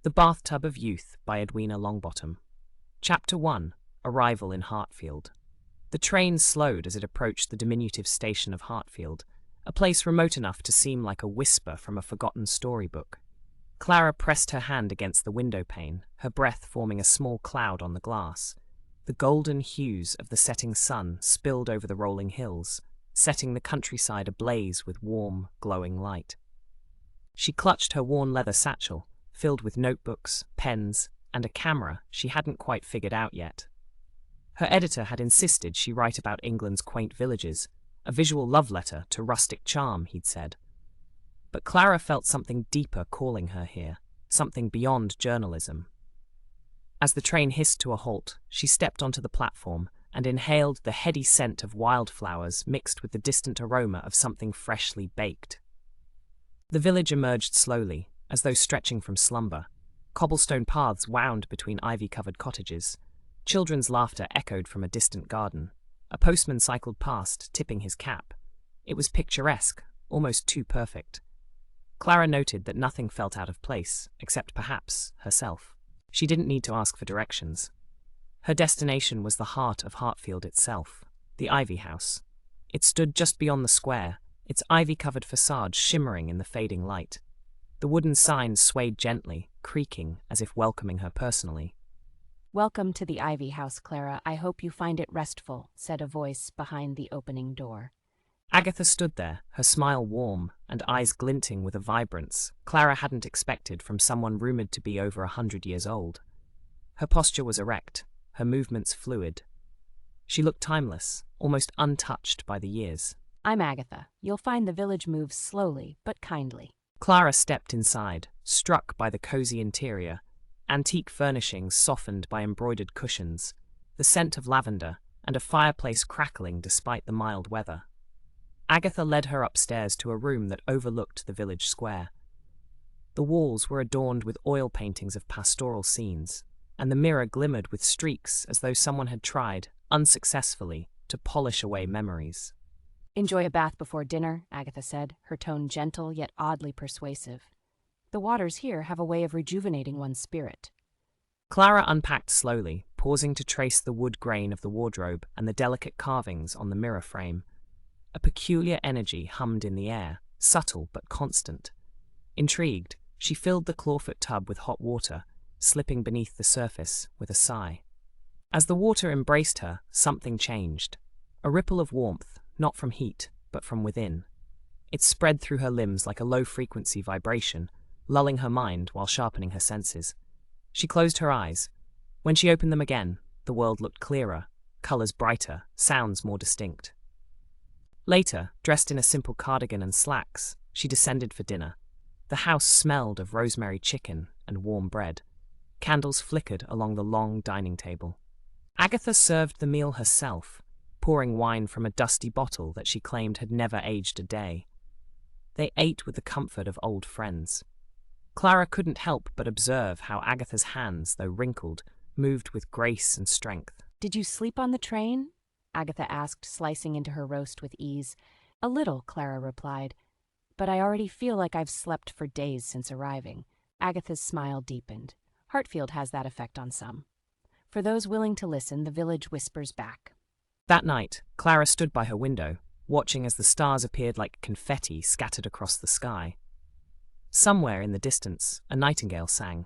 The Bathtub of Youth by Edwina Longbottom. Chapter 1. Arrival in Hartfield. The train slowed as it approached the diminutive station of Hartfield, a place remote enough to seem like a whisper from a forgotten storybook. Clara pressed her hand against the window pane, her breath forming a small cloud on the glass. The golden hues of the setting sun spilled over the rolling hills, setting the countryside ablaze with warm, glowing light. She clutched her worn leather satchel, filled with notebooks, pens, and a camera she hadn't quite figured out yet. Her editor had insisted she write about England's quaint villages, a visual love letter to rustic charm, he'd said. But Clara felt something deeper calling her here, something beyond journalism. As the train hissed to a halt, she stepped onto the platform and inhaled the heady scent of wildflowers mixed with the distant aroma of something freshly baked. The village emerged slowly, as though stretching from slumber. Cobblestone paths wound between ivy-covered cottages. Children's laughter echoed from a distant garden. A postman cycled past, tipping his cap. It was picturesque, almost too perfect. Clara noted that nothing felt out of place, except perhaps herself. She didn't need to ask for directions. Her destination was the heart of Hartfield itself, the Ivy House. It stood just beyond the square, its ivy-covered facade shimmering in the fading light. The wooden sign swayed gently, creaking as if welcoming her personally. "Welcome to the Ivy House, Clara. I hope you find it restful," said a voice behind the opening door. Agatha stood there, her smile warm and eyes glinting with a vibrance Clara hadn't expected from someone rumoured to be over 100 years old. Her posture was erect, her movements fluid. She looked timeless, almost untouched by the years. "I'm Agatha. You'll find the village moves slowly but kindly." Clara stepped inside, struck by the cosy interior, antique furnishings softened by embroidered cushions, the scent of lavender, and a fireplace crackling despite the mild weather. Agatha led her upstairs to a room that overlooked the village square. The walls were adorned with oil paintings of pastoral scenes, and the mirror glimmered with streaks as though someone had tried, unsuccessfully, to polish away memories. "Enjoy a bath before dinner," Agatha said, her tone gentle yet oddly persuasive. "The waters here have a way of rejuvenating one's spirit." Clara unpacked slowly, pausing to trace the wood grain of the wardrobe and the delicate carvings on the mirror frame. A peculiar energy hummed in the air, subtle but constant. Intrigued, she filled the clawfoot tub with hot water, slipping beneath the surface with a sigh. As the water embraced her, something changed. A ripple of warmth, not from heat, but from within. It spread through her limbs like a low-frequency vibration, lulling her mind while sharpening her senses. She closed her eyes. When she opened them again, the world looked clearer, colours brighter, sounds more distinct. Later, dressed in a simple cardigan and slacks, she descended for dinner. The house smelled of rosemary chicken and warm bread. Candles flickered along the long dining table. Agatha served the meal herself, pouring wine from a dusty bottle that she claimed had never aged a day. They ate with the comfort of old friends. Clara couldn't help but observe how Agatha's hands, though wrinkled, moved with grace and strength. "Did you sleep on the train?" Agatha asked, slicing into her roast with ease. "A little," Clara replied. "But I already feel like I've slept for days since arriving." Agatha's smile deepened. Hartfield has that effect on some. For those willing to listen, the village whispers back. That night, Clara stood by her window, watching as the stars appeared like confetti scattered across the sky. Somewhere in the distance, a nightingale sang.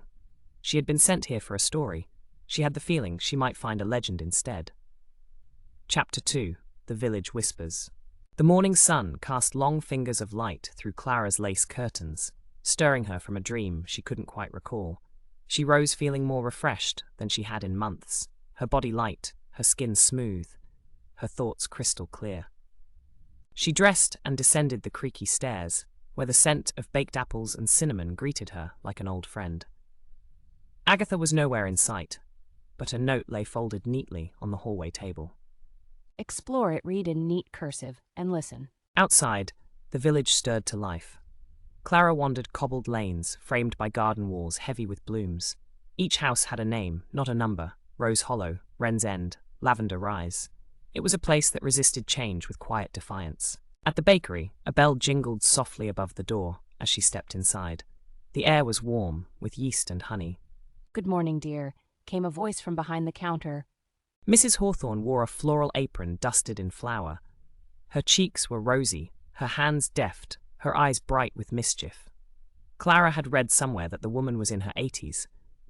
She had been sent here for a story. She had the feeling she might find a legend instead. Chapter 2. The Village Whispers. The morning sun cast long fingers of light through Clara's lace curtains, stirring her from a dream she couldn't quite recall. She rose feeling more refreshed than she had in months, her body light, her skin smooth, her thoughts crystal clear. She dressed and descended the creaky stairs, where the scent of baked apples and cinnamon greeted her like an old friend. Agatha was nowhere in sight, but a note lay folded neatly on the hallway table. "Explore it, read in neat cursive, and listen." Outside, the village stirred to life. Clara wandered cobbled lanes framed by garden walls heavy with blooms. Each house had a name, not a number: Rose Hollow, Wren's End, Lavender Rise. It was a place that resisted change with quiet defiance. At the bakery, a bell jingled softly above the door as she stepped inside. The air was warm, with yeast and honey. "Good morning, dear," came a voice from behind the counter. Mrs. Hawthorne wore a floral apron dusted in flour. Her cheeks were rosy, her hands deft, her eyes bright with mischief. Clara had read somewhere that the woman was in her 80s,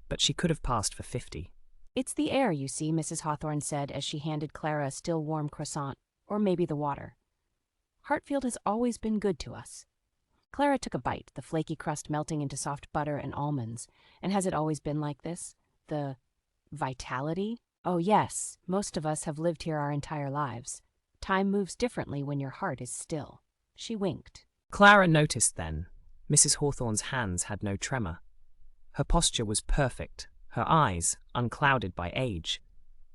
but she could have passed for 50. "It's the air, you see," Mrs. Hawthorne said as she handed Clara a still warm croissant, or maybe the water. "Hartfield has always been good to us." Clara took a bite, the flaky crust melting into soft butter and almonds. "And has it always been like this? The vitality?" "Oh yes, most of us have lived here our entire lives. Time moves differently when your heart is still." She winked. Clara noticed then, Mrs. Hawthorne's hands had no tremor. Her posture was perfect, her eyes unclouded by age.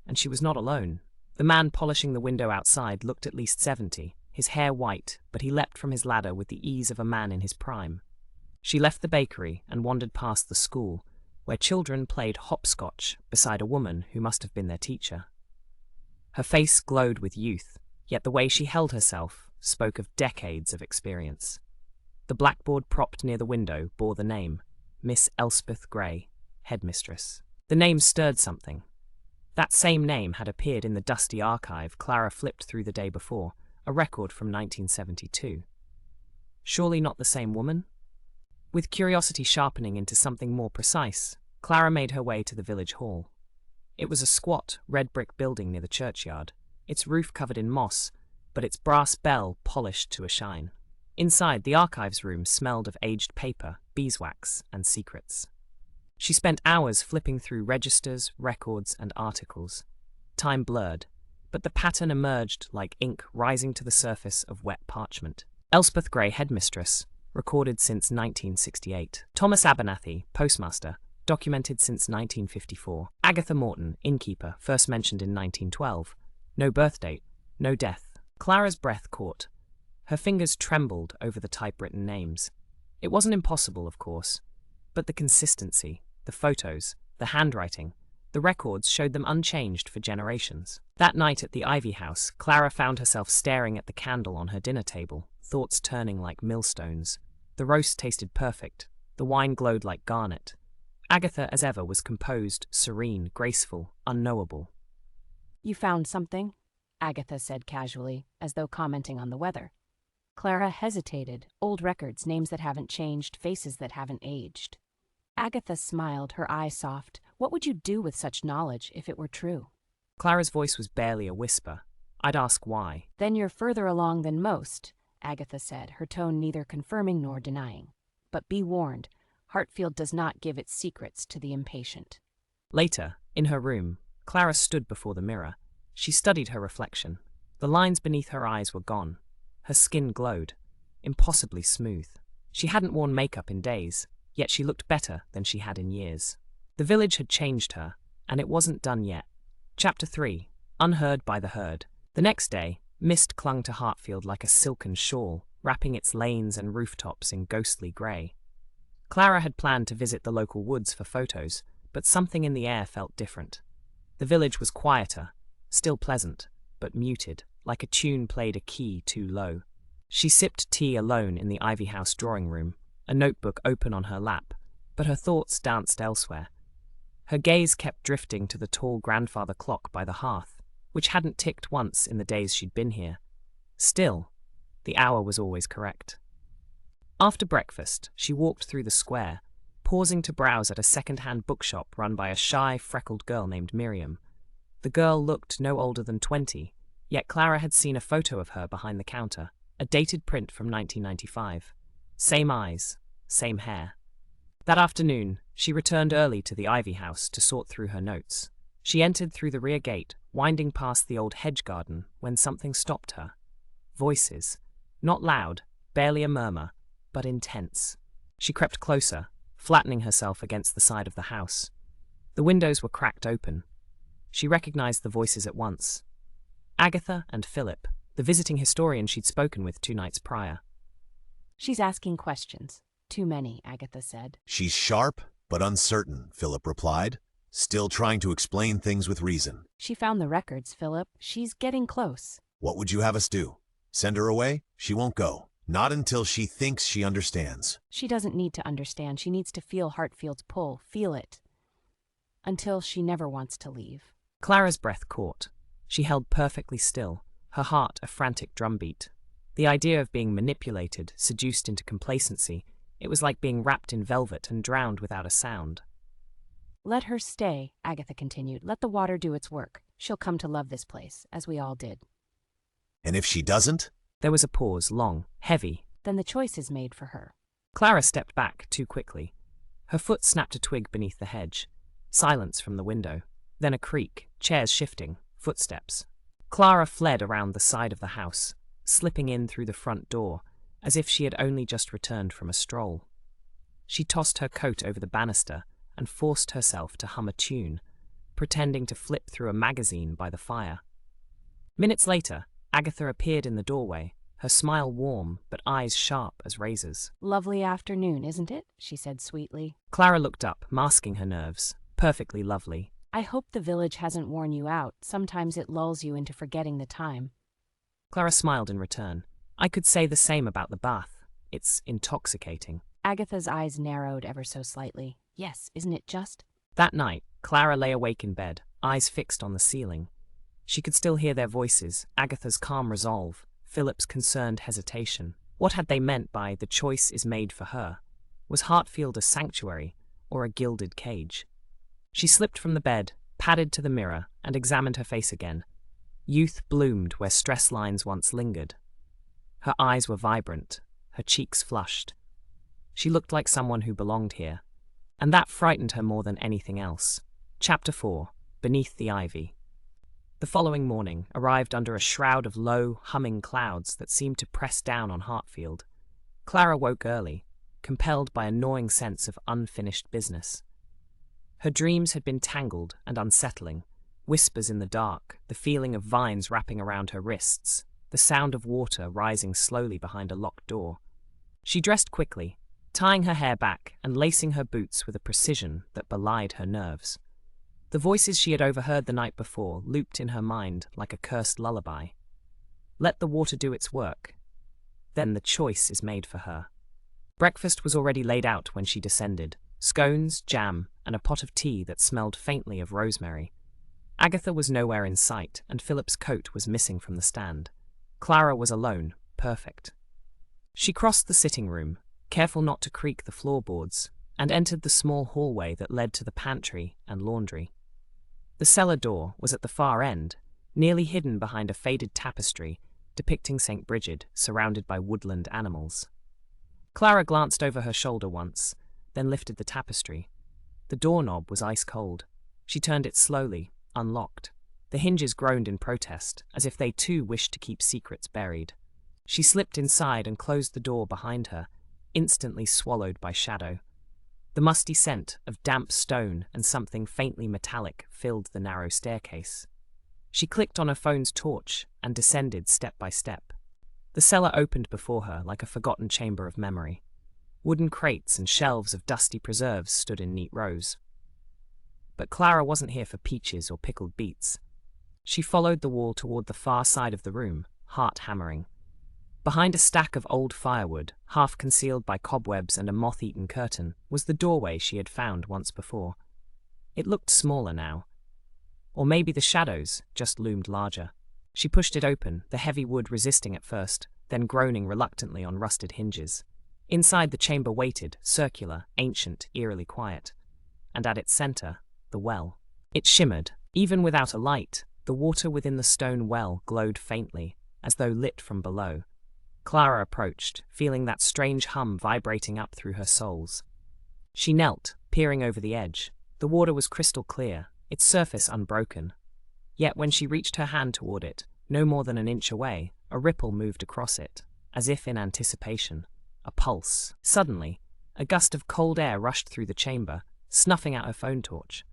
And she was not alone. The man polishing the window outside looked at least 70, his hair white, but he leapt from his ladder with the ease of a man in his prime. She left the bakery and wandered past the school, where children played hopscotch beside a woman who must have been their teacher. Her face glowed with youth, yet the way she held herself spoke of decades of experience. The blackboard propped near the window bore the name, Miss Elspeth Gray, headmistress. The name stirred something. That same name had appeared in the dusty archive Clara flipped through the day before, a record from 1972. Surely not the same woman? With curiosity sharpening into something more precise, Clara made her way to the village hall. It was a squat, red-brick building near the churchyard, its roof covered in moss, but its brass bell polished to a shine. Inside, the archives room smelled of aged paper, beeswax, and secrets. She spent hours flipping through registers, records, and articles. Time blurred, but the pattern emerged like ink rising to the surface of wet parchment. Elspeth Gray, headmistress, recorded since 1968. Thomas Abernathy, postmaster, documented since 1954. Agatha Morton, innkeeper, first mentioned in 1912. No birth date, no death. Clara's breath caught. Her fingers trembled over the typewritten names. It wasn't impossible, of course, but the consistency, the photos, the handwriting, the records showed them unchanged for generations. That night at the Ivy House, Clara found herself staring at the candle on her dinner table, thoughts turning like millstones. The roast tasted perfect. The wine glowed like garnet. Agatha, as ever, was composed, serene, graceful, unknowable. "You found something?" Agatha said casually, as though commenting on the weather. Clara hesitated. Old records, names that haven't changed, faces that haven't aged. Agatha smiled, her eye soft. "What would you do with such knowledge if it were true?" Clara's voice was barely a whisper. I'd ask why. "Then you're further along than most," Agatha said, her tone neither confirming nor denying. "But be warned, Hartfield does not give its secrets to the impatient." Later, in her room, Clara stood before the mirror. She studied her reflection. The lines beneath her eyes were gone. Her skin glowed, impossibly smooth. She hadn't worn makeup in days, yet she looked better than she had in years. The village had changed her, and it wasn't done yet. Chapter 3. Unheard by the herd. The next day, mist clung to Hartfield like a silken shawl, wrapping its lanes and rooftops in ghostly grey. Clara had planned to visit the local woods for photos, but something in the air felt different. The village was quieter, still pleasant, but muted, like a tune played a key too low. She sipped tea alone in the Ivy House drawing room, a notebook open on her lap, but her thoughts danced elsewhere. Her gaze kept drifting to the tall grandfather clock by the hearth, which hadn't ticked once in the days she'd been here. Still, the hour was always correct. After breakfast, she walked through the square, pausing to browse at a second-hand bookshop run by a shy, freckled girl named Miriam. The girl looked no older than 20, yet Clara had seen a photo of her behind the counter, a dated print from 1995. Same eyes, same hair. That afternoon, she returned early to the Ivy House to sort through her notes. She entered through the rear gate, winding past the old hedge garden, when something stopped her. Voices. Not loud, barely a murmur, but intense. She crept closer, flattening herself against the side of the house. The windows were cracked open. She recognized the voices at once. Agatha and Philip, the visiting historian she'd spoken with 2 nights prior. "She's asking questions. Too many," Agatha said. "She's sharp, but uncertain," Philip replied. "Still trying to explain things with reason." "She found the records, Philip. She's getting close." "What would you have us do? Send her away? She won't go." Not until she thinks she understands. She doesn't need to understand. She needs to feel Hartfield's pull, feel it. Until she never wants to leave. Clara's breath caught. She held perfectly still, her heart a frantic drumbeat. The idea of being manipulated, seduced into complacency, it was like being wrapped in velvet and drowned without a sound. Let her stay, Agatha continued. Let the water do its work. She'll come to love this place, as we all did. And if she doesn't? There was a pause, long, heavy. Then the choice is made for her. Clara stepped back too quickly. Her foot snapped a twig beneath the hedge. Silence from the window. Then a creak, chairs shifting, footsteps. Clara fled around the side of the house, slipping in through the front door, as if she had only just returned from a stroll. She tossed her coat over the banister and forced herself to hum a tune, pretending to flip through a magazine by the fire. Minutes later, Agatha appeared in the doorway, her smile warm but eyes sharp as razors. Lovely afternoon, isn't it? She said sweetly. Clara looked up, masking her nerves. Perfectly lovely. I hope the village hasn't worn you out. Sometimes it lulls you into forgetting the time. Clara smiled in return. I could say the same about the bath. It's intoxicating. Agatha's eyes narrowed ever so slightly. Yes, isn't it just? That night, Clara lay awake in bed, eyes fixed on the ceiling. She could still hear their voices, Agatha's calm resolve, Philip's concerned hesitation. What had they meant by "the choice is made for her"? Was Hartfield a sanctuary or a gilded cage? She slipped from the bed, padded to the mirror, and examined her face again. Youth bloomed where stress lines once lingered. Her eyes were vibrant, her cheeks flushed. She looked like someone who belonged here, and that frightened her more than anything else. Chapter 4. Beneath the Ivy. The following morning arrived under a shroud of low, humming clouds that seemed to press down on Hartfield. Clara woke early, compelled by a gnawing sense of unfinished business. Her dreams had been tangled and unsettling. Whispers in the dark, the feeling of vines wrapping around her wrists, the sound of water rising slowly behind a locked door. She dressed quickly, tying her hair back and lacing her boots with a precision that belied her nerves. The voices she had overheard the night before looped in her mind like a cursed lullaby. Let the water do its work. Then the choice is made for her. Breakfast was already laid out when she descended. Scones, jam, and a pot of tea that smelled faintly of rosemary. Agatha was nowhere in sight, and Philip's coat was missing from the stand. Clara was alone, perfect. She crossed the sitting room, careful not to creak the floorboards, and entered the small hallway that led to the pantry and laundry. The cellar door was at the far end, nearly hidden behind a faded tapestry depicting St. Bridget surrounded by woodland animals. Clara glanced over her shoulder once, then lifted the tapestry. The doorknob was ice cold. She turned it slowly, unlocked. The hinges groaned in protest, as if they too wished to keep secrets buried. She slipped inside and closed the door behind her, instantly swallowed by shadow. The musty scent of damp stone and something faintly metallic filled the narrow staircase. She clicked on her phone's torch and descended step by step. The cellar opened before her like a forgotten chamber of memory. Wooden crates and shelves of dusty preserves stood in neat rows. But Clara wasn't here for peaches or pickled beets. She followed the wall toward the far side of the room, heart hammering. Behind a stack of old firewood, half concealed by cobwebs and a moth-eaten curtain, was the doorway she had found once before. It looked smaller now. Or maybe the shadows just loomed larger. She pushed it open, the heavy wood resisting at first, then groaning reluctantly on rusted hinges. Inside the chamber waited, circular, ancient, eerily quiet. And at its center, the well. It shimmered. Even without a light, the water within the stone well glowed faintly, as though lit from below. Clara approached, feeling that strange hum vibrating up through her soles. She knelt, peering over the edge. The water was crystal clear, its surface unbroken. Yet when she reached her hand toward it, no more than an inch away, a ripple moved across it, as if in anticipation. A pulse. Suddenly, a gust of cold air rushed through the chamber, snuffing out her phone torch.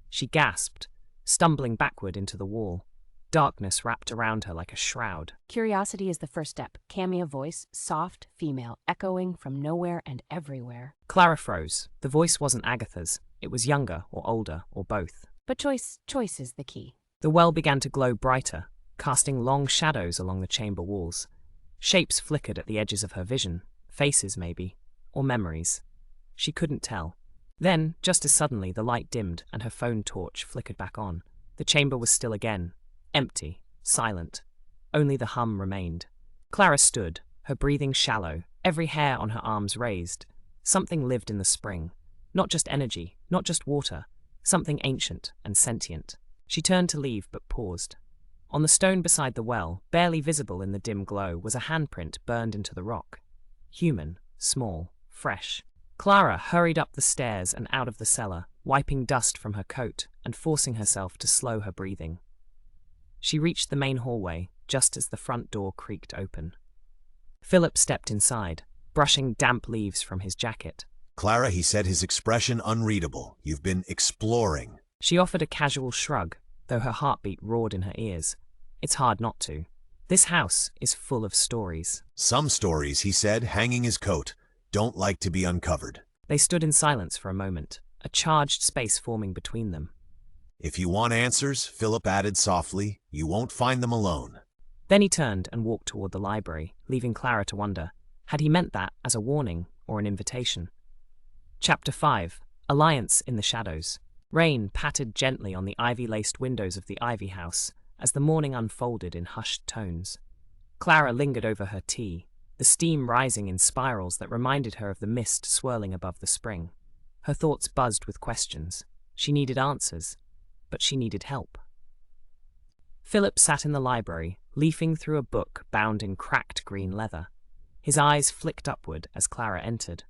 She gasped, stumbling backward into the wall. Darkness wrapped around her like a shroud. Curiosity is the first step. Cameo voice, soft, female, echoing from nowhere and everywhere. Clara froze. The voice wasn't Agatha's. It was younger or older or both. But choice is the key. The well began to glow brighter, casting long shadows along the chamber walls. Shapes flickered at the edges of her vision, faces maybe, or memories. She couldn't tell. Then, just as suddenly, the light dimmed and her phone torch flickered back on. The chamber was still again, empty, silent. Only the hum remained. Clara stood, her breathing shallow, every hair on her arms raised. Something lived in the spring. Not just energy, not just water, something ancient and sentient. She turned to leave but paused. On the stone beside the well, barely visible in the dim glow, was a handprint burned into the rock. Human, small, fresh. Clara hurried up the stairs and out of the cellar, wiping dust from her coat and forcing herself to slow her breathing. She reached the main hallway just as the front door creaked open. Philip stepped inside, brushing damp leaves from his jacket. Clara, he said, his expression unreadable. You've been exploring. She offered a casual shrug, though her heartbeat roared in her ears. It's hard not to. This house is full of stories. Some stories, he said, hanging his coat, don't like to be uncovered. They stood in silence for a moment, a charged space forming between them. If you want answers, Philip added softly, you won't find them alone. Then he turned and walked toward the library, leaving Clara to wonder, had he meant that as a warning or an invitation? Chapter 5. Alliance in the Shadows. Rain pattered gently on the ivy-laced windows of the Ivy House as the morning unfolded in hushed tones. Clara lingered over her tea, the steam rising in spirals that reminded her of the mist swirling above the spring. Her thoughts buzzed with questions. She needed answers, but she needed help. Philip sat in the library, leafing through a book bound in cracked green leather. His eyes flicked upward as Clara entered.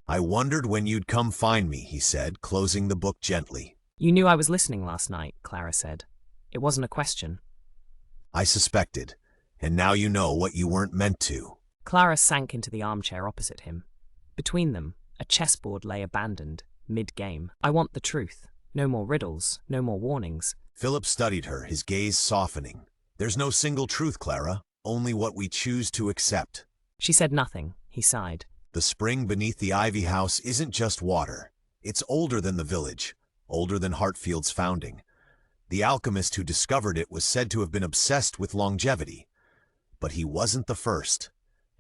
I wondered when you'd come find me, he said, closing the book gently. You knew I was listening last night, Clara said. It wasn't a question. I suspected, and now you know what you weren't meant to. Clara sank into the armchair opposite him. Between them, a chessboard lay abandoned, mid-game. I want the truth. No more riddles, no more warnings. Philip studied her, his gaze softening. There's no single truth, Clara, only what we choose to accept. She said nothing. He sighed. The spring beneath the Ivy House isn't just water. It's older than the village, older than Hartfield's founding. The alchemist who discovered it was said to have been obsessed with longevity. But he wasn't the first,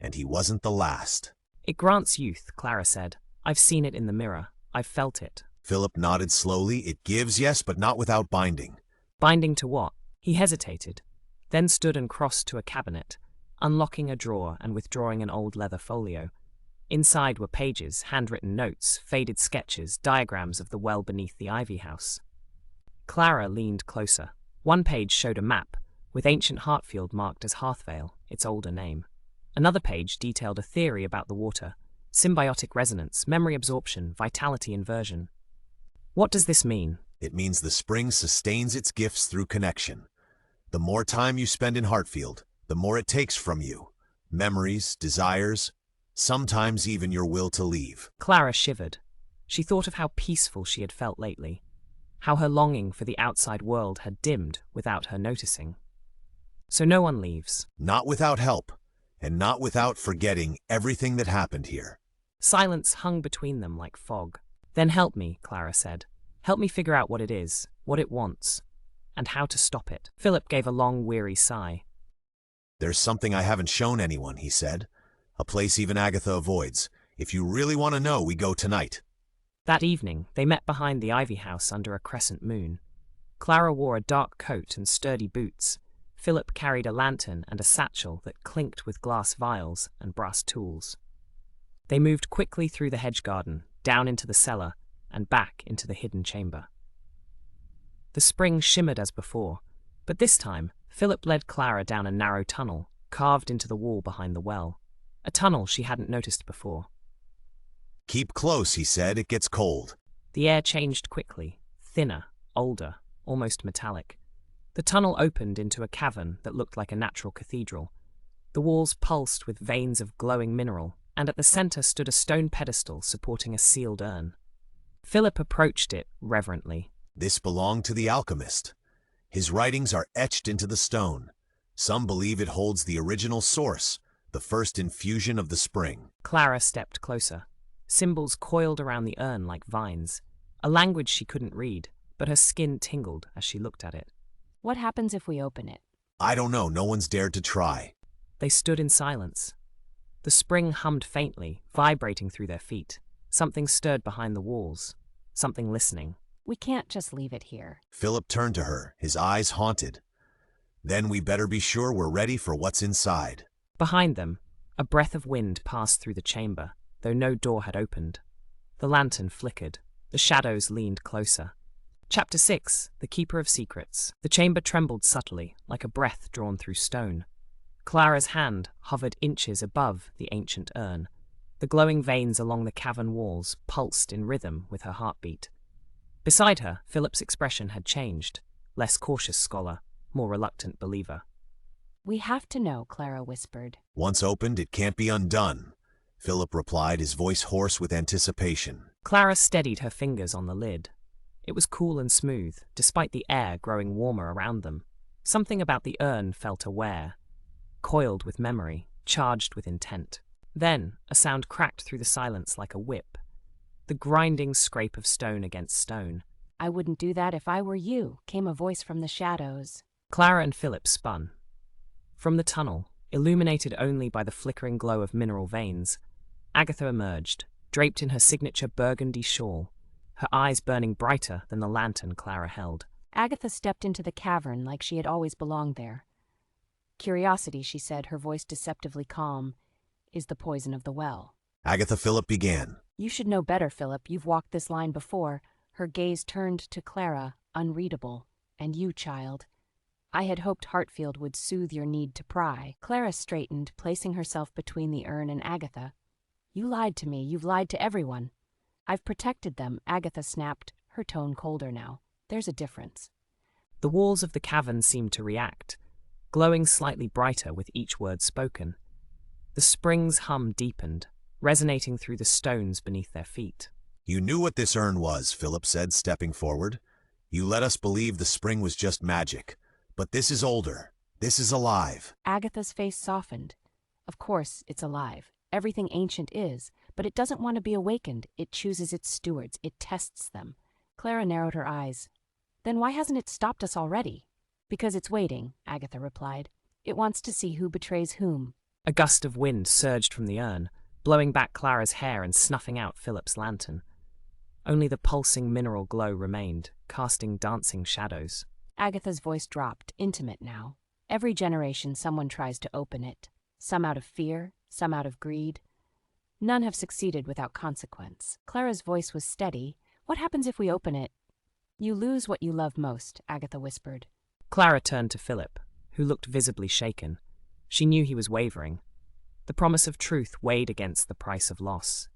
and he wasn't the last. It grants youth, Clara said. I've seen it in the mirror. I've felt it. Philip nodded slowly. It gives, yes, but not without binding. Binding to what? He hesitated, then stood and crossed to a cabinet, unlocking a drawer and withdrawing an old leather folio. Inside were pages, handwritten notes, faded sketches, diagrams of the well beneath the Ivy House. Clara leaned closer. One page showed a map, with ancient Hartfield marked as Hartfield, its older name. Another page detailed a theory about the water, symbiotic resonance, memory absorption, vitality inversion. What does this mean? It means the spring sustains its gifts through connection. The more time you spend in Hartfield, the more it takes from you. Memories, desires, sometimes even your will to leave. Clara shivered. She thought of how peaceful she had felt lately, how her longing for the outside world had dimmed without her noticing. So no one leaves. Not without help, and not without forgetting everything that happened here. Silence hung between them like fog. Then help me, Clara said. Help me figure out what it is, what it wants, and how to stop it. Philip gave a long, weary sigh. There's something I haven't shown anyone, he said. A place even Agatha avoids. If you really want to know, we go tonight. That evening, they met behind the Ivy House under a crescent moon. Clara wore a dark coat and sturdy boots. Philip carried a lantern and a satchel that clinked with glass vials and brass tools. They moved quickly through the hedge garden, down into the cellar, and back into the hidden chamber. The spring shimmered as before, but this time, Philip led Clara down a narrow tunnel, carved into the wall behind the well. A tunnel she hadn't noticed before. Keep close, he said. It gets cold. The air changed quickly, thinner, older, almost metallic. The tunnel opened into a cavern that looked like a natural cathedral. The walls pulsed with veins of glowing mineral, and at the center stood a stone pedestal supporting a sealed urn. Philip approached it reverently. This belonged to the alchemist. His writings are etched into the stone. Some believe it holds the original source, the first infusion of the spring. Clara stepped closer. Symbols coiled around the urn like vines, a language she couldn't read, but her skin tingled as she looked at it. What happens if we open it? I don't know. No one's dared to try. They stood in silence. The spring hummed faintly, vibrating through their feet. Something stirred behind the walls. Something listening. We can't just leave it here. Philip turned to her, his eyes haunted. Then we better be sure we're ready for what's inside. Behind them, a breath of wind passed through the chamber, though no door had opened. The lantern flickered. The shadows leaned closer. Chapter 6. The Keeper of Secrets. The chamber trembled subtly, like a breath drawn through stone. Clara's hand hovered inches above the ancient urn. The glowing veins along the cavern walls pulsed in rhythm with her heartbeat. Beside her, Philip's expression had changed. Less cautious scholar, more reluctant believer. We have to know, Clara whispered. Once opened, it can't be undone, Philip replied, his voice hoarse with anticipation. Clara steadied her fingers on the lid. It was cool and smooth, despite the air growing warmer around them. Something about the urn felt aware, coiled with memory, charged with intent. Then, a sound cracked through the silence like a whip. The grinding scrape of stone against stone. I wouldn't do that if I were you, came a voice from the shadows. Clara and Philip spun. From the tunnel, illuminated only by the flickering glow of mineral veins, Agatha emerged, draped in her signature burgundy shawl, her eyes burning brighter than the lantern Clara held. Agatha stepped into the cavern like she had always belonged there. Curiosity, she said, her voice deceptively calm, is the poison of the well. Agatha Philip began. You should know better, Philip. You've walked this line before. Her gaze turned to Clara, unreadable. And you, child. I had hoped Hartfield would soothe your need to pry. Clara straightened, placing herself between the urn and Agatha. You lied to me. You've lied to everyone. I've protected them, Agatha snapped, her tone colder now. There's a difference. The walls of the cavern seemed to react, glowing slightly brighter with each word spoken. The spring's hum deepened, resonating through the stones beneath their feet. You knew what this urn was, Philip said, stepping forward. You let us believe the spring was just magic. But this is older. This is alive. Agatha's face softened. Of course, it's alive. Everything ancient is, but it doesn't want to be awakened. It chooses its stewards. It tests them. Clara narrowed her eyes. Then why hasn't it stopped us already? Because it's waiting, Agatha replied. It wants to see who betrays whom. A gust of wind surged from the urn, blowing back Clara's hair and snuffing out Philip's lantern. Only the pulsing mineral glow remained, casting dancing shadows. Agatha's voice dropped, intimate now. Every generation someone tries to open it. Some out of fear, some out of greed. None have succeeded without consequence. Clara's voice was steady. What happens if we open it? You lose what you love most, Agatha whispered. Clara turned to Philip, who looked visibly shaken. She knew he was wavering. The promise of truth weighed against the price of loss.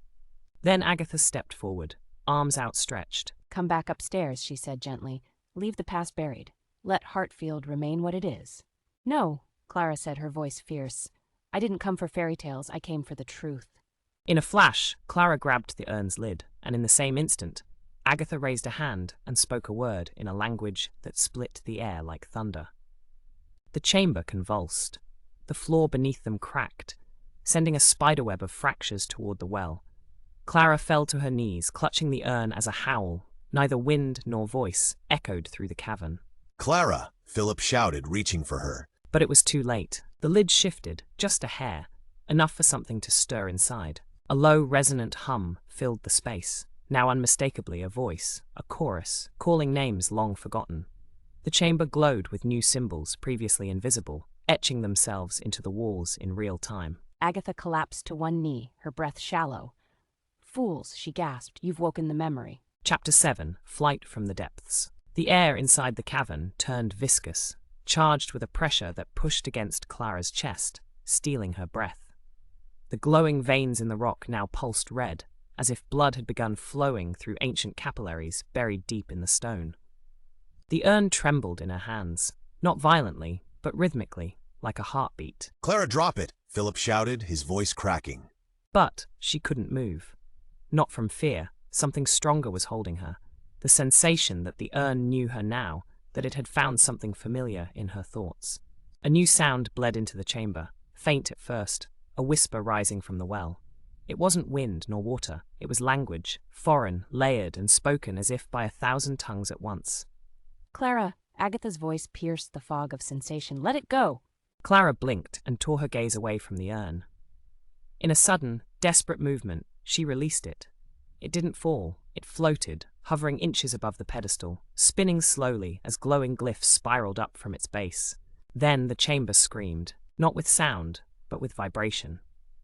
Then Agatha stepped forward, arms outstretched. Come back upstairs, she said gently. Leave the past buried. Let Hartfield remain what it is. No, Clara said, her voice fierce. I didn't come for fairy tales, I came for the truth. In a flash, Clara grabbed the urn's lid, and in the same instant, Agatha raised a hand and spoke a word in a language that split the air like thunder. The chamber convulsed. The floor beneath them cracked, sending a spiderweb of fractures toward the well. Clara fell to her knees, clutching the urn as a howl. Neither wind nor voice echoed through the cavern. Clara, Philip shouted, reaching for her. But it was too late. The lid shifted, just a hair, enough for something to stir inside. A low, resonant hum filled the space, now unmistakably a voice, a chorus, calling names long forgotten. The chamber glowed with new symbols previously invisible, etching themselves into the walls in real time. Agatha collapsed to one knee, her breath shallow. Fools, she gasped, you've woken the memory. Chapter 7. Flight from the Depths. The air inside the cavern turned viscous, charged with a pressure that pushed against Clara's chest, stealing her breath. The glowing veins in the rock now pulsed red, as if blood had begun flowing through ancient capillaries buried deep in the stone. The urn trembled in her hands, not violently, but rhythmically, like a heartbeat. Clara, drop it, Philip shouted, his voice cracking. But she couldn't move. Not from fear. Something stronger was holding her. The sensation that the urn knew her now, that it had found something familiar in her thoughts. A new sound bled into the chamber, faint at first, a whisper rising from the well. It wasn't wind nor water. It was language, foreign, layered, and spoken as if by 1,000 tongues at once. Clara, Agatha's voice pierced the fog of sensation. Let it go. Clara blinked and tore her gaze away from the urn. In a sudden, desperate movement, she released it. It didn't fall, it floated, hovering inches above the pedestal, spinning slowly as glowing glyphs spiraled up from its base. Then the chamber screamed, not with sound, but with vibration.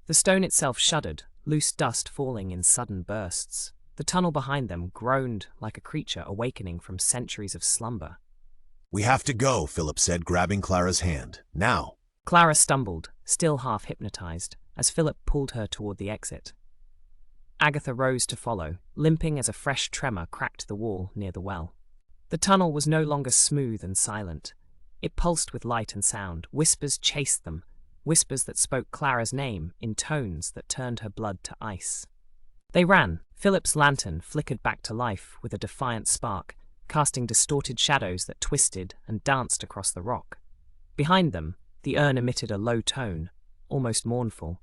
The stone itself shuddered, loose dust falling in sudden bursts. The tunnel behind them groaned like a creature awakening from centuries of slumber. "We have to go," Philip said, grabbing Clara's hand. "Now." Clara stumbled, still half hypnotized, as Philip pulled her toward the exit. Agatha rose to follow, limping as a fresh tremor cracked the wall near the well. The tunnel was no longer smooth and silent. It pulsed with light and sound. Whispers chased them, whispers that spoke Clara's name in tones that turned her blood to ice. They ran. Philip's lantern flickered back to life with a defiant spark, casting distorted shadows that twisted and danced across the rock. Behind them, the urn emitted a low tone, almost mournful.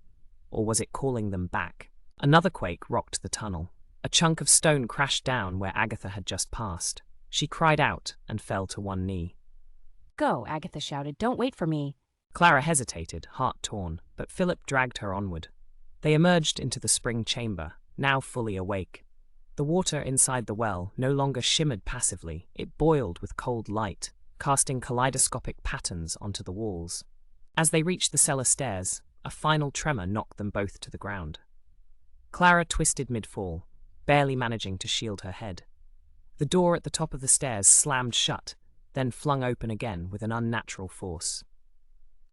Or was it calling them back? Another quake rocked the tunnel. A chunk of stone crashed down where Agatha had just passed. She cried out and fell to one knee. "Go," Agatha shouted. "Don't wait for me." Clara hesitated, heart torn, but Philip dragged her onward. They emerged into the spring chamber, now fully awake. The water inside the well no longer shimmered passively. It boiled with cold light, casting kaleidoscopic patterns onto the walls. As they reached the cellar stairs, a final tremor knocked them both to the ground. Clara twisted mid-fall, barely managing to shield her head. The door at the top of the stairs slammed shut, then flung open again with an unnatural force.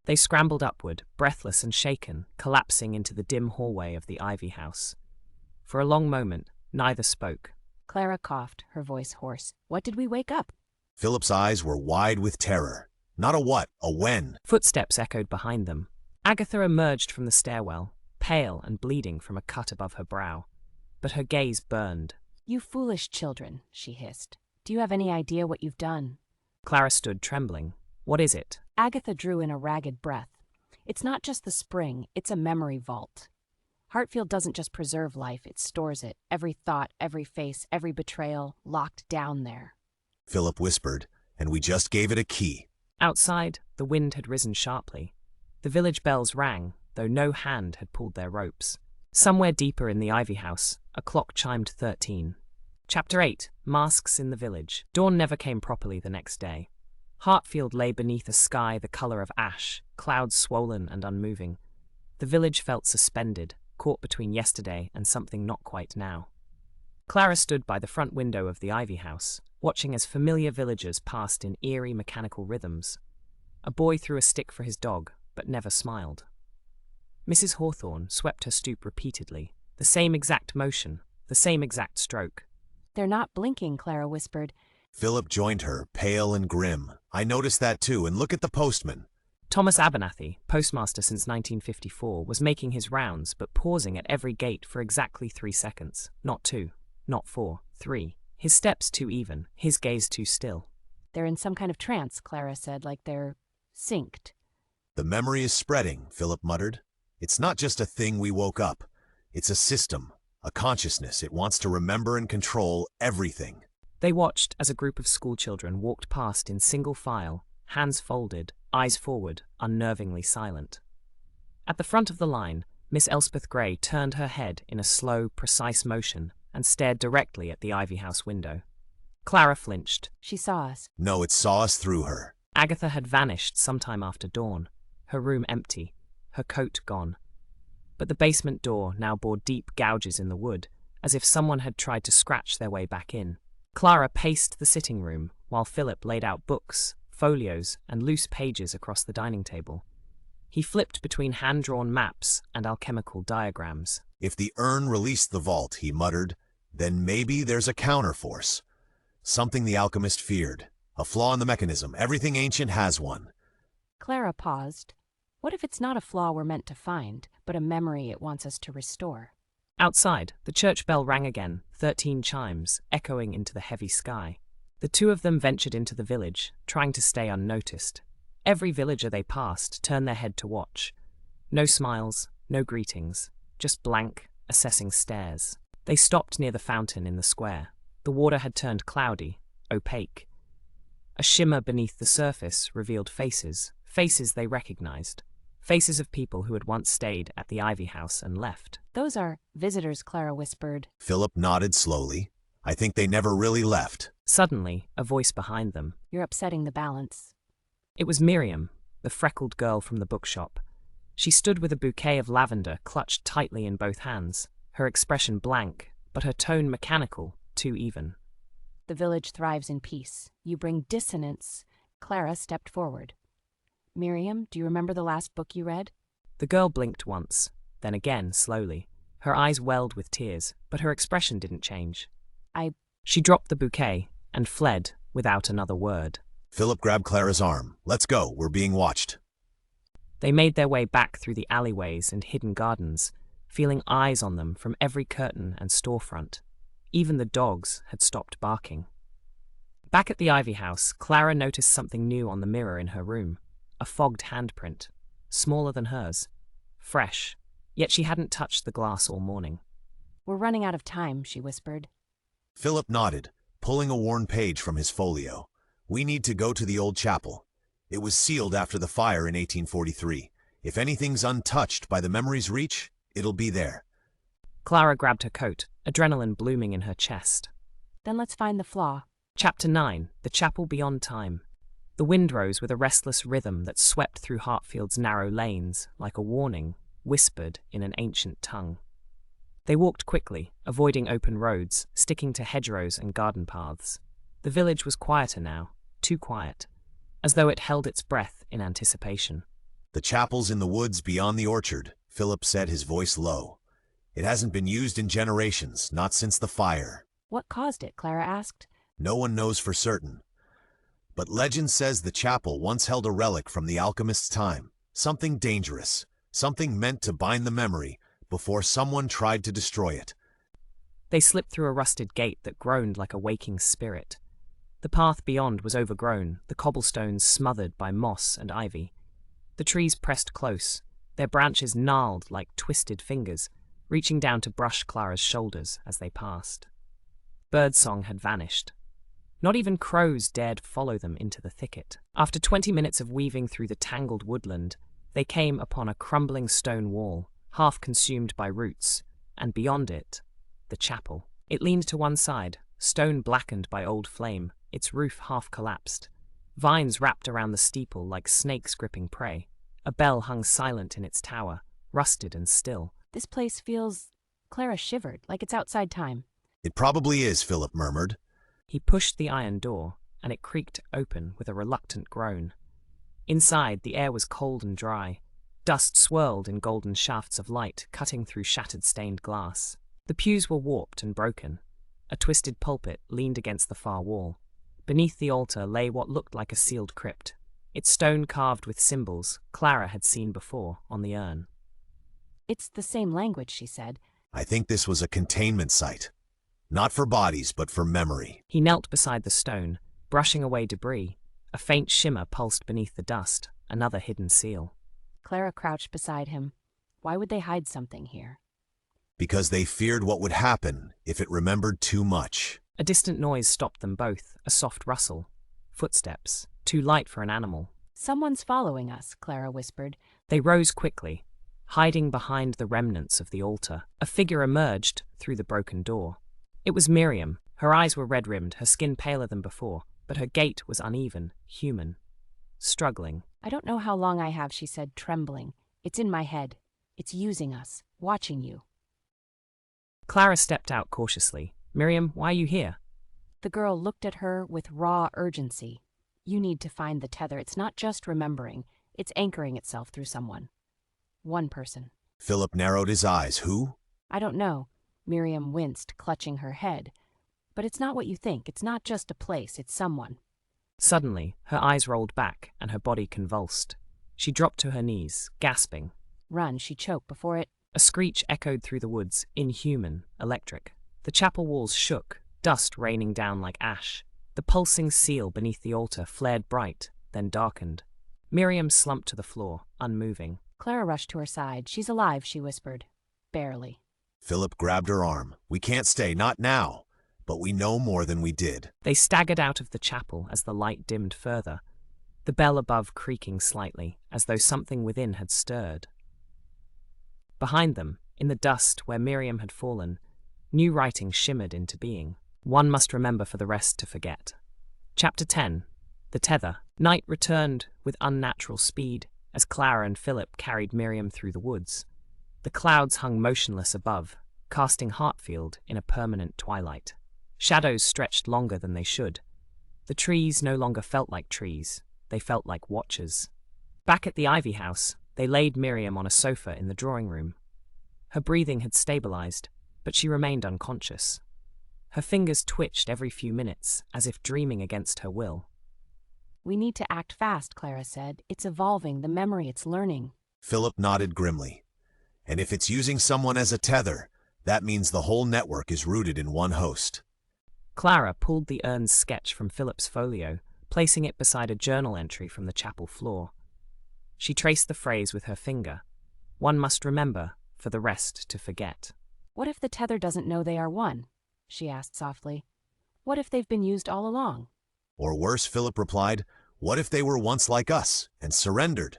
They scrambled upward, breathless and shaken, collapsing into the dim hallway of the Ivy House. For a long moment, neither spoke. Clara coughed, her voice hoarse. "What did we wake up?" Philip's eyes were wide with terror. Not a what, a when. Footsteps echoed behind them. Agatha emerged from the stairwell, pale and bleeding from a cut above her brow. But her gaze burned. "You foolish children," she hissed. "Do you have any idea what you've done?" Clara stood trembling. "What is it?" Agatha drew in a ragged breath. "It's not just the spring, it's a memory vault. Hartfield doesn't just preserve life, it stores it. Every thought, every face, every betrayal, locked down there." Philip whispered, "And we just gave it a key." Outside, the wind had risen sharply. The village bells rang, though no hand had pulled their ropes. Somewhere deeper in the Ivy House, a clock chimed 13. Chapter 8. Masks in the Village. Dawn never came properly the next day. Hartfield lay beneath a sky the colour of ash, clouds swollen and unmoving. The village felt suspended, caught between yesterday and something not quite now. Clara stood by the front window of the Ivy House, watching as familiar villagers passed in eerie mechanical rhythms. A boy threw a stick for his dog, but never smiled. Mrs. Hawthorne swept her stoop repeatedly, the same exact motion, the same exact stroke. "They're not blinking," Clara whispered. Philip joined her, pale and grim. "I noticed that too, and look at the postman." Thomas Abernathy, postmaster since 1954, was making his rounds, but pausing at every gate for exactly 3 seconds. Not 2, not 4, 3. His steps too even, his gaze too still. "They're in some kind of trance," Clara said, "like they're synced." "The memory is spreading," Philip muttered. "It's not just a thing we woke up. It's a system, a consciousness. It wants to remember and control everything." They watched as a group of schoolchildren walked past in single file, hands folded, eyes forward, unnervingly silent. At the front of the line, Miss Elspeth Grey turned her head in a slow, precise motion and stared directly at the Ivy House window. Clara flinched. "She saw us." No, it saw us through her. Agatha had vanished sometime after dawn, her room empty, her coat gone. But the basement door now bore deep gouges in the wood, as if someone had tried to scratch their way back in. Clara paced the sitting room, while Philip laid out books, folios, and loose pages across the dining table. He flipped between hand-drawn maps and alchemical diagrams. "If the urn released the vault," he muttered, "then maybe there's a counterforce. Something the alchemist feared. A flaw in the mechanism. Everything ancient has one." Clara paused. What if it's not a flaw we're meant to find, but a memory it wants us to restore? Outside, the church bell rang again, 13 chimes, echoing into the heavy sky. The two of them ventured into the village, trying to stay unnoticed. Every villager they passed turned their head to watch. No smiles, no greetings, just blank, assessing stares. They stopped near the fountain in the square. The water had turned cloudy, opaque. A shimmer beneath the surface revealed faces, faces they recognized. Faces of people who had once stayed at the Ivy House and left. Those are visitors, Clara whispered. Philip nodded slowly. I think they never really left. Suddenly, a voice behind them. You're upsetting the balance. It was Miriam, the freckled girl from the bookshop. She stood with a bouquet of lavender clutched tightly in both hands, her expression blank, but her tone mechanical, too even. The village thrives in peace. You bring dissonance. Clara stepped forward. Miriam, do you remember the last book you read? The girl blinked once, then again, slowly. Her eyes welled with tears, but her expression didn't change. She dropped the bouquet and fled without another word. Philip grabbed Clara's arm. Let's go, we're being watched. They made their way back through the alleyways and hidden gardens, feeling eyes on them from every curtain and storefront. Even the dogs had stopped barking. Back at the Ivy House, Clara noticed something new on the mirror in her room. A fogged handprint, smaller than hers. Fresh, yet she hadn't touched the glass all morning. We're running out of time, she whispered. Philip nodded, pulling a worn page from his folio. We need to go to the old chapel. It was sealed after the fire in 1843. If anything's untouched by the memory's reach, it'll be there. Clara grabbed her coat, adrenaline blooming in her chest. Then let's find the flaw. Chapter 9, The Chapel Beyond Time. The wind rose with a restless rhythm that swept through Hartfield's narrow lanes, like a warning, whispered in an ancient tongue. They walked quickly, avoiding open roads, sticking to hedgerows and garden paths. The village was quieter now, too quiet, as though it held its breath in anticipation. The chapel's in the woods beyond the orchard, Philip said, his voice low. It hasn't been used in generations, not since the fire. What caused it? Clara asked. No one knows for certain. But legend says the chapel once held a relic from the alchemist's time, something dangerous, something meant to bind the memory before someone tried to destroy it. They slipped through a rusted gate that groaned like a waking spirit. The path beyond was overgrown, the cobblestones smothered by moss and ivy. The trees pressed close, their branches gnarled like twisted fingers, reaching down to brush Clara's shoulders as they passed. Birdsong had vanished. Not even crows dared follow them into the thicket. After 20 minutes of weaving through the tangled woodland, they came upon a crumbling stone wall, half consumed by roots, and beyond it, the chapel. It leaned to one side, stone blackened by old flame, its roof half collapsed. Vines wrapped around the steeple like snakes gripping prey. A bell hung silent in its tower, rusted and still. This place feels... Clara shivered, like it's outside time. It probably is, Philip murmured. He pushed the iron door, and it creaked open with a reluctant groan. Inside, the air was cold and dry. Dust swirled in golden shafts of light, cutting through shattered stained glass. The pews were warped and broken. A twisted pulpit leaned against the far wall. Beneath the altar lay what looked like a sealed crypt, its stone carved with symbols Clara had seen before on the urn. It's the same language, she said. I think this was a containment site. Not for bodies, but for memory. He knelt beside the stone, brushing away debris. A faint shimmer pulsed beneath the dust, another hidden seal. Clara crouched beside him. Why would they hide something here? Because they feared what would happen if it remembered too much. A distant noise stopped them both, a soft rustle. Footsteps, too light for an animal. Someone's following us, Clara whispered. They rose quickly, hiding behind the remnants of the altar. A figure emerged through the broken door. It was Miriam. Her eyes were red-rimmed, her skin paler than before, but her gait was uneven, human, struggling. I don't know how long I have, she said, trembling. It's in my head. It's using us, watching you. Clara stepped out cautiously. Miriam, why are you here? The girl looked at her with raw urgency. You need to find the tether. It's not just remembering. It's anchoring itself through someone. One person. Philip narrowed his eyes. Who? I don't know. Miriam winced, clutching her head. But it's not what you think. It's not just a place. It's someone. Suddenly, her eyes rolled back and her body convulsed. She dropped to her knees, gasping. Run, she choked before it... A screech echoed through the woods, inhuman, electric. The chapel walls shook, dust raining down like ash. The pulsing seal beneath the altar flared bright, then darkened. Miriam slumped to the floor, unmoving. Clara rushed to her side. She's alive, she whispered. Barely. Philip grabbed her arm. We can't stay, not now. But we know more than we did. They staggered out of the chapel as the light dimmed further. the bell above creaking slightly, as though something within had stirred. Behind them, in the dust where Miriam had fallen, new writing shimmered into being. One must remember for the rest to forget. Chapter 10. The Tether. Night returned with unnatural speed as Clara and Philip carried Miriam through the woods. The clouds hung motionless above, casting Hartfield in a permanent twilight. Shadows stretched longer than they should. The trees no longer felt like trees, they felt like watchers. Back at the Ivy House, they laid Miriam on a sofa in the drawing room. Her breathing had stabilized, but she remained unconscious. Her fingers twitched every few minutes, as if dreaming against her will. We need to act fast, Clara said. It's evolving, the memory it's learning. Philip nodded grimly. And if it's using someone as a tether, that means the whole network is rooted in one host. Clara pulled the urn's sketch from Philip's folio, placing it beside a journal entry from the chapel floor. She traced the phrase with her finger. One must remember, for the rest to forget. What if the tether doesn't know they are one? She asked softly. What if they've been used all along? Or worse, Philip replied, what if they were once like us and surrendered?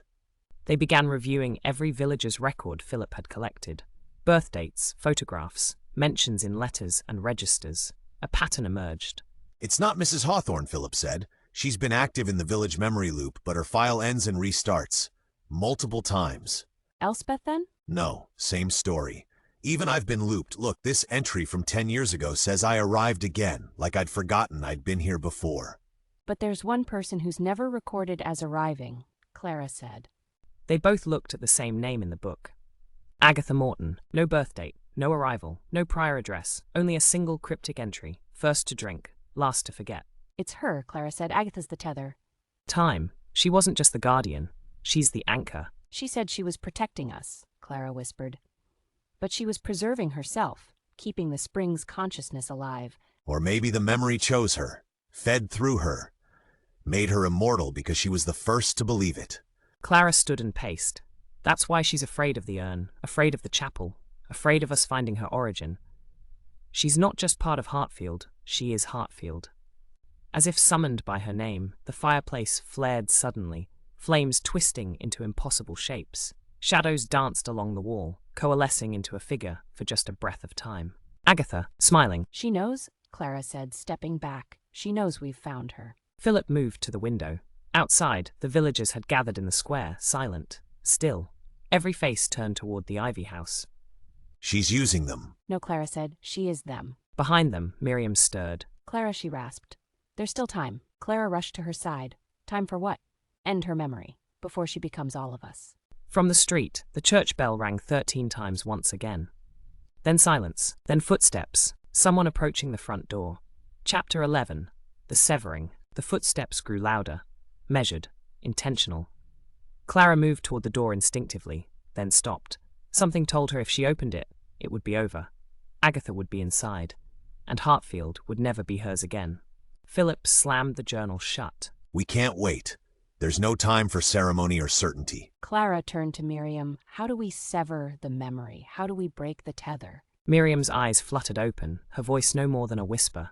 They began reviewing every villager's record Philip had collected. Birth dates, photographs, mentions in letters and registers. A pattern emerged. It's not Mrs. Hawthorne, Philip said. She's been active in the village memory loop, but her file ends and restarts. Multiple times. Elspeth, then? No, same story. Even I've been looped. Look, this entry from 10 years ago says I arrived again, like I'd forgotten I'd been here before. But there's one person who's never recorded as arriving, Clara said. They both looked at the same name in the book. Agatha Morton. No birth date, no arrival, no prior address, only a single cryptic entry. First to drink, last to forget. It's her, Clara said. Agatha's the tether. Time. She wasn't just the guardian. She's the anchor. She said she was protecting us, Clara whispered. But she was preserving herself, keeping the spring's consciousness alive. Or maybe the memory chose her, fed through her, made her immortal because she was the first to believe it. Clara stood and paced. That's why she's afraid of the urn, afraid of the chapel, afraid of us finding her origin. She's not just part of Hartfield, she is Hartfield. As if summoned by her name, the fireplace flared suddenly, flames twisting into impossible shapes. Shadows danced along the wall, coalescing into a figure for just a breath of time. Agatha, smiling. She knows, Clara said, stepping back. She knows we've found her. Philip moved to the window. Outside, the villagers had gathered in the square, silent, still. Every face turned toward the Ivy House. She's using them. No, Clara said. She is them. Behind them, Miriam stirred. Clara, she rasped. There's still time. Clara rushed to her side. Time for what? End her memory, before she becomes all of us. From the street, the church bell rang 13 times once again. Then silence, then footsteps, someone approaching the front door. Chapter 11. The Severing. The footsteps grew louder, measured, intentional. Clara moved toward the door instinctively, then stopped. Something told her if she opened it, it would be over. Agatha would be inside, and Hartfield would never be hers again. Philip slammed the journal shut. We can't wait. There's no time for ceremony or certainty. Clara turned to Miriam. How do we sever the memory? How do we break the tether? Miriam's eyes fluttered open, her voice no more than a whisper.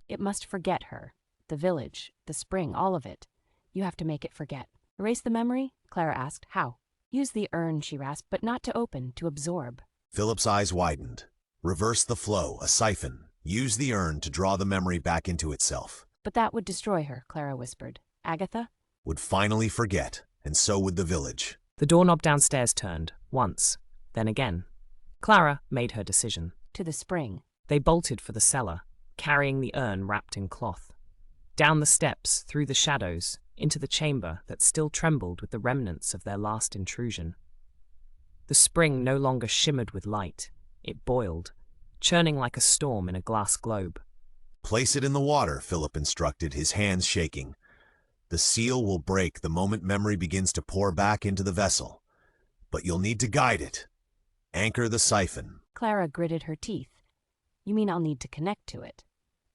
It must forget her. The village, the spring, all of it. You have to make it forget. Erase the memory? Clara asked. How? Use the urn, she rasped, but not to open, to absorb. Philip's eyes widened. Reverse the flow, a siphon. Use the urn to draw the memory back into itself. But that would destroy her, Clara whispered. Agatha? Would finally forget, and so would the village. The doorknob downstairs turned, once, then again. Clara made her decision. To the spring. They bolted for the cellar, carrying the urn wrapped in cloth. Down the steps, through the shadows, into the chamber that still trembled with the remnants of their last intrusion. The spring no longer shimmered with light. It boiled, churning like a storm in a glass globe. Place it in the water, Philip instructed, his hands shaking. The seal will break the moment memory begins to pour back into the vessel. But you'll need to guide it. Anchor the siphon. Clara gritted her teeth. You mean I'll need to connect to it?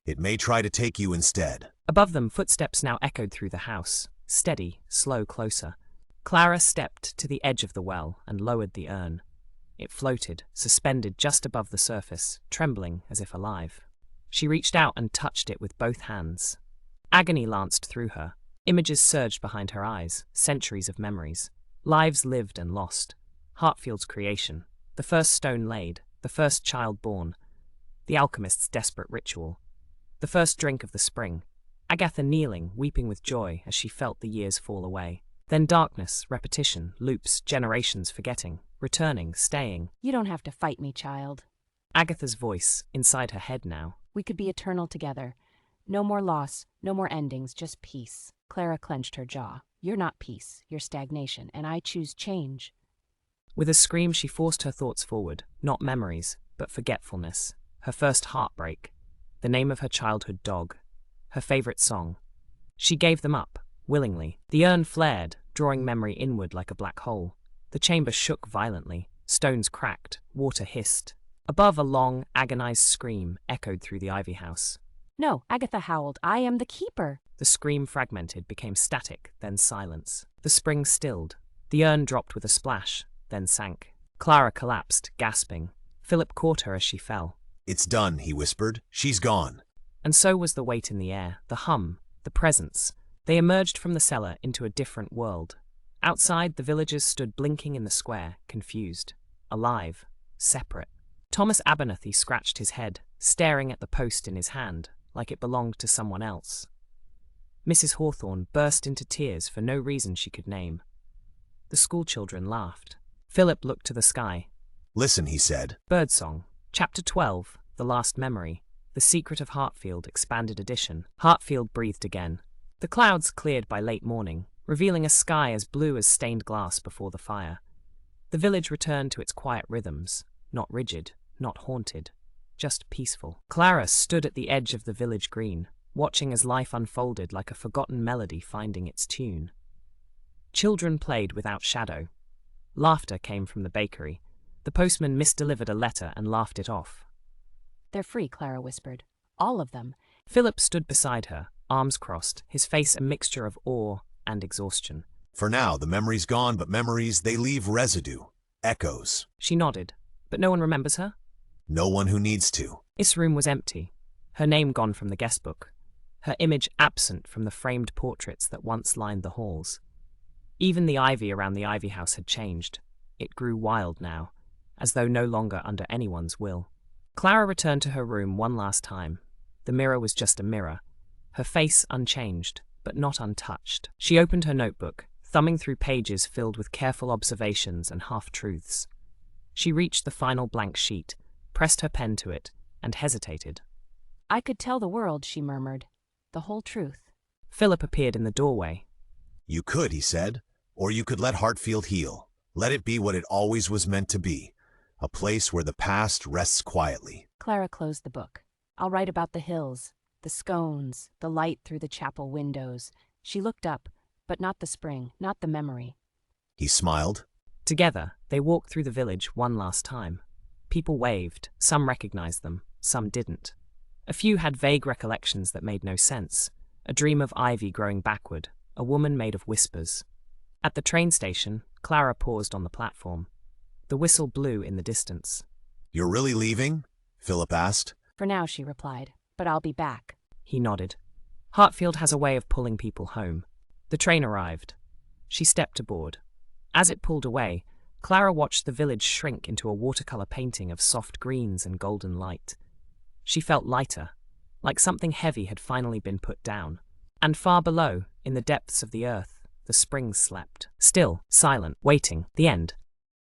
It may try to take you instead. Above them, footsteps now echoed through the house, steady, slow, closer. Clara stepped to the edge of the well and lowered the urn. It floated, suspended just above the surface, trembling as if alive. She reached out and touched it with both hands. Agony lanced through her. Images surged behind her eyes, centuries of memories. Lives lived and lost. Hartfield's creation. The first stone laid. The first child born. The alchemist's desperate ritual. The first drink of the spring. Agatha kneeling, weeping with joy as she felt the years fall away. Then darkness, repetition, loops, generations forgetting, returning, staying. You don't have to fight me, child. Agatha's voice, inside her head now. We could be eternal together. No more loss, no more endings, just peace. Clara clenched her jaw. You're not peace, you're stagnation, and I choose change. With a scream, she forced her thoughts forward, not memories, but forgetfulness. Her first heartbreak. The name of her childhood dog. Her favorite song. She gave them up, willingly. The urn flared, drawing memory inward like a black hole. The chamber shook violently. Stones cracked, water hissed. Above, a long, agonized scream echoed through the ivy house. No, Agatha howled. I am the keeper. The scream fragmented, became static, then silence. The spring stilled. The urn dropped with a splash, then sank. Clara collapsed, gasping. Philip caught her as she fell. It's done, he whispered. She's gone. And so was the weight in the air, the hum, the presence. They emerged from the cellar into a different world. Outside, the villagers stood blinking in the square, confused. Alive. Separate. Thomas Abernathy scratched his head, staring at the post in his hand, like it belonged to someone else. Mrs. Hawthorne burst into tears for no reason she could name. The schoolchildren laughed. Philip looked to the sky. Listen, he said. Birdsong. Chapter 12, The Last Memory. The Secret of Hartfield, Expanded Edition. Hartfield breathed again. The clouds cleared by late morning, revealing a sky as blue as stained glass before the fire. The village returned to its quiet rhythms, not rigid, not haunted, just peaceful. Clara stood at the edge of the village green, watching as life unfolded like a forgotten melody finding its tune. Children played without shadow. Laughter came from the bakery. The postman misdelivered a letter and laughed it off. They're free, Clara whispered. All of them. Philip stood beside her, arms crossed, his face a mixture of awe and exhaustion. For now, the memory's gone, but memories, they leave residue. Echoes. She nodded. But no one remembers her? No one who needs to. This room was empty. Her name gone from the guest book. Her image absent from the framed portraits that once lined the halls. Even the ivy around the ivy house had changed. It grew wild now, as though no longer under anyone's will. Clara returned to her room one last time. The mirror was just a mirror, her face unchanged, but not untouched. She opened her notebook, thumbing through pages filled with careful observations and half-truths. She reached the final blank sheet, pressed her pen to it, and hesitated. I could tell the world, she murmured. The whole truth. Philip appeared in the doorway. You could, he said, or you could let Hartfield heal. Let it be what it always was meant to be. A place where the past rests quietly. Clara closed the book. I'll write about the hills, the scones, the light through the chapel windows. She looked up, but not the spring, not the memory. He smiled. Together, they walked through the village one last time. People waved, some recognized them, some didn't. A few had vague recollections that made no sense. A dream of ivy growing backward, a woman made of whispers. At the train station, Clara paused on the platform. The whistle blew in the distance. You're really leaving? Philip asked. For now, she replied, but I'll be back. He nodded. Hartfield has a way of pulling people home. The train arrived. She stepped aboard. As it pulled away, Clara watched the village shrink into a watercolor painting of soft greens and golden light. She felt lighter, like something heavy had finally been put down. And far below, in the depths of the earth, the springs slept. Still, silent, waiting. The end.